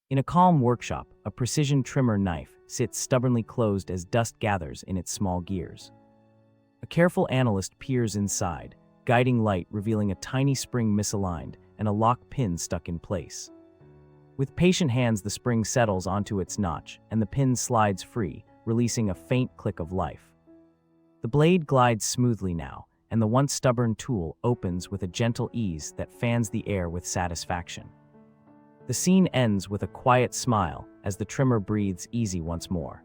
In a calm workshop, a precision trimmer knife sits stubbornly closed as dust gathers in its small gears. A careful analyst peers inside, guiding light revealing a tiny spring misaligned and a lock pin stuck in place. With patient hands, the spring settles onto its notch, and the pin slides free, releasing a faint click of life. The blade glides smoothly now, and the once stubborn tool opens with a gentle ease that fans the air with satisfaction. The scene ends with a quiet smile as the trimmer breathes easy once more.